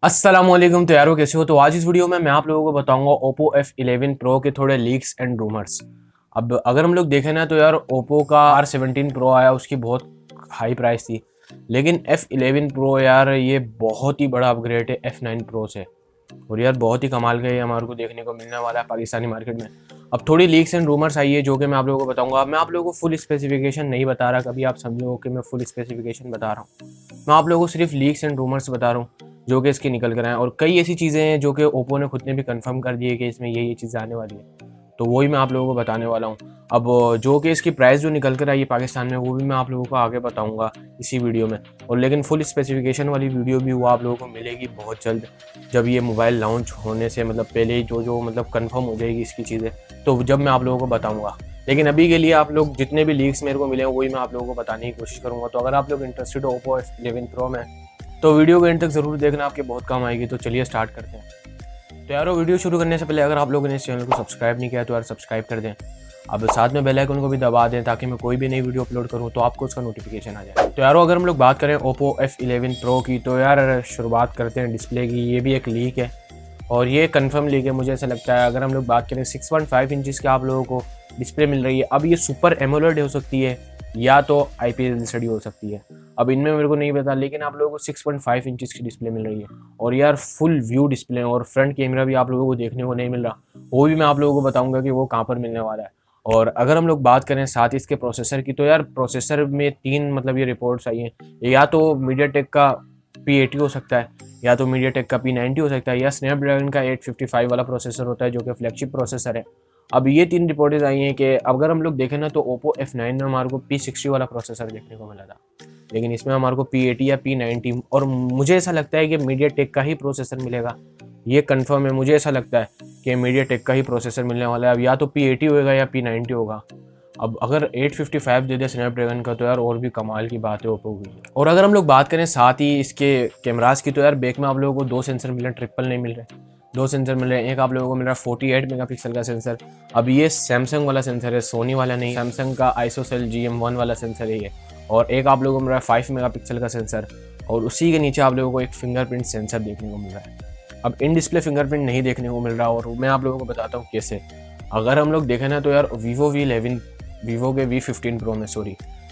अस्सलामुअलैकुम। तो यारो कैसे हो। तो आज इस वीडियो में मैं आप लोगों को बताऊंगा Oppo F11 Pro के थोड़े लीक्स एंड रूमर्स। अब अगर हम लोग देखें ना तो यार Oppo का R17 Pro आया, उसकी बहुत हाई प्राइस थी, लेकिन F11 Pro यार ये बहुत ही बड़ा अपग्रेड है F9 Pro से। और यार बहुत ही कमाल का ये हमारे को देखने को मिलने वाला है पाकिस्तानी मार्केट में। अब थोड़ी लीक्स एंड रूमर्स आई है जो कि मैं आप लोगों को बताऊंगा। मैं आप लोगों को फुल स्पेसिफिकेशन नहीं बता रहा, कभी आप समझो कि मैं फुल स्पेसिफिकेशन बता रहा हूँ। मैं आप लोगों को सिर्फ लीक्स एंड रूमर्स बता रहा हूँ जो कि इसके निकल कर आए, और कई ऐसी चीज़ें हैं जो कि ओप्पो ने खुद ने भी कंफर्म कर दी है कि इसमें ये चीज़ें आने वाली है। तो वही मैं आप लोगों को बताने वाला हूँ। अब जो कि इसकी प्राइस जो निकल कर आई है पाकिस्तान में, वो भी मैं आप लोगों को आगे बताऊंगा इसी वीडियो में। और लेकिन फुल स्पेसिफिकेशन वाली वीडियो भी वो आप लोगों को मिलेगी बहुत जल्द, जब ये मोबाइल लॉन्च होने से मतलब पहले ही जो मतलब कंफर्म हो जाएगी इसकी चीज़ें, तो जब मैं आप लोगों को बताऊंगा। लेकिन अभी के लिए आप लोग जितने भी लीक्स मेरे को मिले हैं वही मैं आप लोगों को बताने की कोशिश करूंगा। तो अगर आप लोग इंटरेस्टेड हो Oppo F11 Pro में, तो वीडियो को एंड तक जरूर देखना, आपके बहुत काम आएगी। तो चलिए स्टार्ट करते हैं। तो यारो वीडियो शुरू करने से पहले अगर आप लोगों ने इस चैनल को सब्सक्राइब नहीं किया तो यार सब्सक्राइब कर दें। अब साथ में बेल आइकन को भी दबा दें ताकि मैं कोई भी नई वीडियो अपलोड करूं तो आपको उसका नोटिफिकेशन आ जाए। तो यारो अगर हम लोग बात करें Oppo F11 Pro की, तो यार शुरुआत करते हैं डिस्प्ले की। ये भी एक लीक है और ये कंफर्म लीक है मुझे ऐसा लगता है। अगर हम लोग बात करें 6.5 इंचज़ की आप लोगों को डिस्प्ले मिल रही है। अब ये सुपर एमोलेड हो सकती है या तो IPS एलसीडी हो सकती है, अब इनमें मेरे को नहीं पता, लेकिन आप लोगों को 6.5 इंचज़ की डिस्प्ले मिल रही है। और यार फुल व्यू डिस्प्ले और फ्रंट कैमरा भी आप लोगों को देखने को नहीं मिल रहा, वो भी मैं आप लोगों को बताऊंगा कि वो कहाँ पर मिलने वाला है। और अगर हम लोग बात करें साथ इसके प्रोसेसर की, तो यार प्रोसेसर में तीन मतलब ये रिपोर्ट्स आई हैं, या तो मीडियाटेक का P80 हो सकता है, या तो मीडियाटेक का P90 हो सकता है, या स्नैपड्रैगन का 855 वाला प्रोसेसर होता है जो कि फ्लैगशिप प्रोसेसर है। अब ये तीन रिपोर्टें आई हैं कि अगर हम लोग देखें ना तो Oppo F9 में हमारे को P60 वाला प्रोसेसर देखने को मिला था, लेकिन इसमें हमारे को P80 या P90, और मुझे ऐसा लगता है कि मीडियाटेक का ही प्रोसेसर मिलेगा। ये कंफर्म है, मुझे ऐसा लगता है कि मीडियाटेक का ही प्रोसेसर मिलने वाला है। अब या तो P80 होगा या P90 होगा। अब अगर 855 दे दे स्नैपड्रैगन का तो यार और भी कमाल की बात है ओप्पो की। और अगर हम लोग बात करें साथ ही इसके कैमरास की, तो यार बैक में आप लोगों को दो सेंसर मिल रहे हैं, ट्रिपल नहीं मिल रहे, दो सेंसर मिल रहे हैं। एक आप लोगों को मिल रहा है 48 मेगापिक्सल का सेंसर। अब ये सैमसंग वाला सेंसर है, सोनी वाला नहीं, सैमसंग का आइसोसेल GM1 वाला सेंसर है ये। और एक आप लोगों को मिल रहा है 5 मेगापिक्सल का सेंसर, और उसी के नीचे आप लोगों को एक फिंगरप्रिंट सेंसर देखने को मिल रहा है। अब इन डिस्प्ले फिंगरप्रिंट नहीं देखने को मिल रहा, और मैं आप लोगों को बताता हूँ कैसे। अगर हम लोग देखें ना तो यार वीवो के V15 Pro में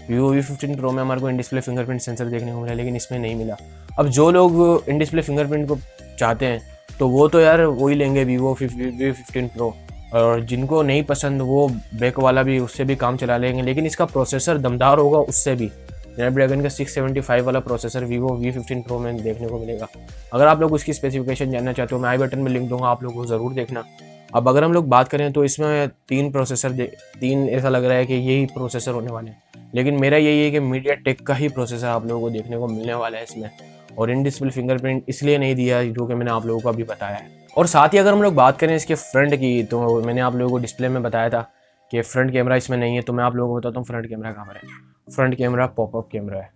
Vivo V15 Pro में हमारे को इन डिस्प्ले फिंगरप्रिंट सेंसर देखने को मिला, लेकिन इसमें नहीं मिला। अब जो लोग इन डिस्प्ले फिंगरप्रिंट को चाहते हैं तो वो तो यार वही लेंगे Vivo V15 Pro, और जिनको नहीं पसंद वो बैक वाला भी, उससे भी काम चला लेंगे। लेकिन इसका प्रोसेसर दमदार होगा उससे भी। स्नैपड्रैगन का 675 वाला प्रोसेसर Vivo V15 Pro में देखने को मिलेगा। अगर आप लोग उसकी स्पेसिफिकेशन जानना चाहते हो, मैं आई बटन में लिंक दूंगा, आप लोग को ज़रूर देखना। अब अगर हम लोग बात करें तो इसमें तीन ऐसा लग रहा है कि यही प्रोसेसर होने वाले हैं, लेकिन मेरा यही है कि मीडियाटेक का ही प्रोसेसर आप लोगों को देखने को मिलने वाला है इसमें। और इन डिस्प्ले फिंगरप्रिंट इसलिए नहीं दिया जो कि मैंने आप लोगों को अभी बताया है। और साथ ही अगर हम लोग बात करें इसके फ्रंट की, तो मैंने आप लोगों को डिस्प्ले में बताया था कि फ्रंट कैमरा इसमें नहीं है, तो मैं आप लोगों को बताता हूँ फ्रंट कैमरा कहाँ पर है। फ्रंट कैमरा पॉपअप कैमरा है।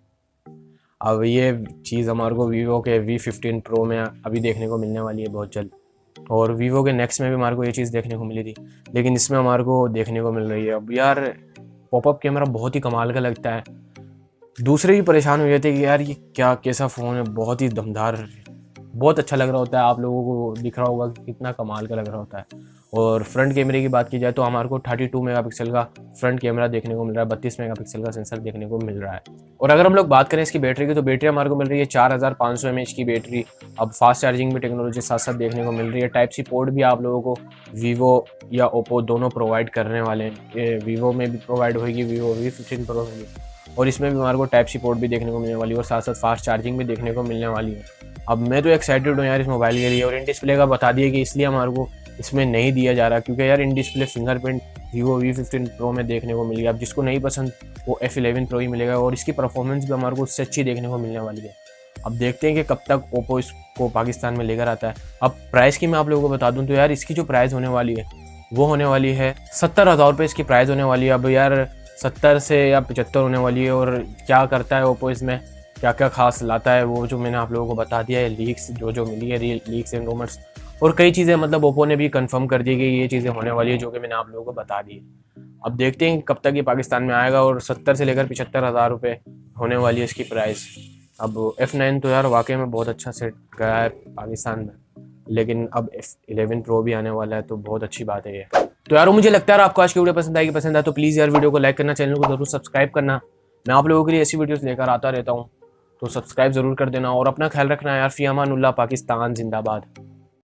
अब ये चीज़ हमारे को वीवो के V15 Pro में अभी देखने को मिलने वाली है बहुत जल्द, और वीवो के नेक्स्ट में भी हमारे को ये चीज़ देखने को मिली थी, लेकिन इसमें हमारे को देखने को मिल रही है। अब यार पॉपअप कैमरा बहुत ही कमाल का लगता है। दूसरे भी परेशान हो जाते हैं कि यार ये क्या कैसा फ़ोन है, बहुत ही दमदार, बहुत अच्छा लग रहा होता है, आप लोगों को दिख रहा होगा कि कितना कमाल का लग रहा होता है। और फ्रंट कैमरे की बात की जाए तो हमारे को 32 मेगापिक्सल का फ्रंट कैमरा देखने को मिल रहा है, 32 मेगापिक्सल का सेंसर देखने को मिल रहा है। और अगर हम लोग बात करें इसकी बैटरी की, तो बैटरी हमारे को मिल रही है 4500 mAh की बैटरी। अब फास्ट चार्जिंग भी टेक्नोलॉजी साथ साथ देखने को मिल रही है। टाइप सी पोर्ट भी आप लोगों को वीवो या ओप्पो दोनों प्रोवाइड करने वाले हैं। वीवो में भी प्रोवाइड होगी, Vivo V15 Pro में भी, और इसमें भी हमारे को टाइप सी पोर्ट भी देखने को मिलने वाली है, और साथ साथ फास्ट चार्जिंग भी देखने को मिलने वाली है। अब मैं तो एक्साइटेड हूँ यार इस मोबाइल के लिए। और इन डिस्प्ले का बता दिया कि इसलिए हमारे को इसमें नहीं दिया जा रहा क्योंकि यार in display fingerprint Vivo V15 Pro में देखने को मिली। अब जिसको नहीं पसंद वो F11 Pro ही मिलेगा, और इसकी परफॉर्मेंस भी हमारे को उससे अच्छी देखने को मिलने वाली है। अब देखते हैं कि कब तक ओप्पो इसको पाकिस्तान में लेकर आता है। अब प्राइस की मैं आप लोगों को बता दूं तो यार इसकी जो प्राइस होने वाली है वो होने वाली है 70,000 रुपये इसकी प्राइस होने वाली है। अब यार 70 से या 75 होने वाली है। और क्या करता है ओप्पो इसमें, क्या क्या खास लाता है, वो जो मैंने आप लोगों को बता दिया है। लीक्स जो मिली है, लीक्स एंड रूमर्स, और कई चीज़ें मतलब ओप्पो ने भी कंफर्म कर दी कि ये चीज़ें होने वाली है जो कि मैंने आप लोगों को बता दी है। अब देखते हैं कब तक ये पाकिस्तान में आएगा। और 70 से लेकर 75,000 रुपये होने वाली है इसकी प्राइस। अब F9 तो यार वाकई में बहुत अच्छा सेट गया है पाकिस्तान में, लेकिन अब F11 Pro भी आने वाला है तो बहुत अच्छी बात है ये। तो यार मुझे लगता है आपको आज की वीडियो पसंद आएगी, पसंद आए तो प्लीज़ यार वीडियो को लाइक करना, चैनल को जरूर सब्सक्राइब करना। मैं आप लोगों के लिए ऐसी वीडियोस लेकर आता रहता हूँ, तो सब्सक्राइब जरूर कर देना और अपना ख्याल रखना यार। फी अमानुल्लाह, पाकिस्तान जिंदाबाद।